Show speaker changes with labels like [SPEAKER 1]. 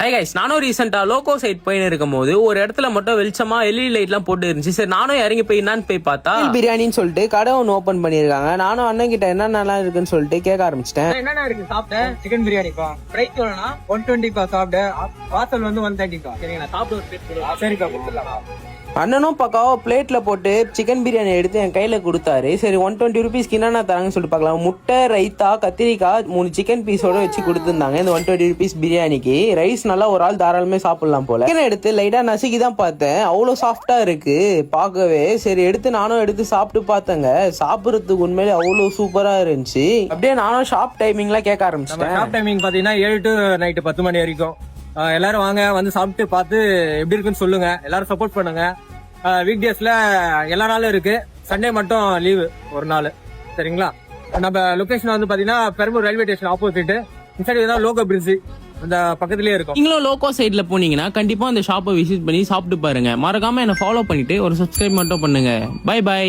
[SPEAKER 1] Hi guys, நானும் ரீசெண்டா logo side போயின்னு இருக்கும் போது ஒரு இடத்துல மட்டும் வெளிச்சமா எல்இடி லைட் எல்லாம் போட்டு இருந்துச்சு. சரி நானும் இறங்கி போய் என்னன்னு போய் பார்த்தா
[SPEAKER 2] பிரியாணின்னு சொல்லிட்டு கடை ஒன்று ஓபன் பண்ணிருக்காங்க. நானும் அண்ணன் கிட்ட என்னென்ன இருக்குன்னு சொல்லிட்டு கேட்க ஆரம்பிச்சிட்டேன்.
[SPEAKER 3] என்னென்ன இருக்கு சாப்பிட்டேன்? சிக்கன் பிரியாணிப்பா. பிரைஸ் எவ்வளோனா 120 சாப்பிட்டு வாசல் வந்து 130. சரிங்களா? சாப்பிட்டு சரிப்பா கொடுத்துடலாம்.
[SPEAKER 2] அண்ணனும் பக்காவா பிளேட்ல போட்டு சிக்கன் பிரியாணி எடுத்து என் கையில கொடுத்தாரு. சரி 120 ருபீஸ்க்கு என்னென்ன தராங்கன்னு சொல்லிட்டு பார்க்கலாம். முட்டை, ரைத்தா, கத்திரிக்காய், 3 சிக்கன் பீஸோட வச்சு கொடுத்துருந்தாங்க. இந்த 120 ருபீஸ் பிரியாணிக்கு ரைஸ் நல்லா ஒரு ஆள் தாராளமே சாப்பிடலாம் போல. சிக்கன் எடுத்து லைட்டா நசுக்கி தான் பார்த்தேன். அவ்வளோ சாஃப்டா இருக்கு பார்க்கவே. சரி எடுத்து நானும் எடுத்து சாப்பிட்டு பார்த்தேங்க. சாப்பிட்றதுக்கு உண்மையிலே அவ்வளோ சூப்பரா இருந்துச்சு. அப்படியே நானும் ஷாப் டைமிங்லாம் கேட்க ஆரம்பிச்சிட்டேன்.
[SPEAKER 3] ஷாப் டைமிங் பாத்தீங்கன்னா 7 to நைட்டு 10 மணி வரைக்கும். எல்லாரும் வாங்க, வந்து சாப்பிட்டு பார்த்து எப்படி இருக்குன்னு சொல்லுங்க. எல்லாரும் சப்போர்ட் பண்ணுங்க. வீக் டேஸ்ல எல்லா நாளும் இருக்கு. சண்டே மட்டும் லீவு ஒரு நாள். சரிங்களா? நம்ம லொகேஷன் வந்து பாத்தீங்கன்னா பெரம்பூர் ரயில்வே ஸ்டேஷன் ஆப்போசிட். இந்த சைடு தான் லோகோ பிரிட்ஜ் அந்த பக்கத்துலயே இருக்கும்.
[SPEAKER 1] நீங்களும் லோகோ சைட்ல போனீங்கன்னா கண்டிப்பா அந்த ஷாப்பை விசிட் பண்ணி சாப்பிட்டு பாருங்க. மறக்காம என்ன ஃபாலோ பண்ணிட்டு ஒரு சப்ஸ்கிரைப் மட்டும் பண்ணுங்க. Bye by.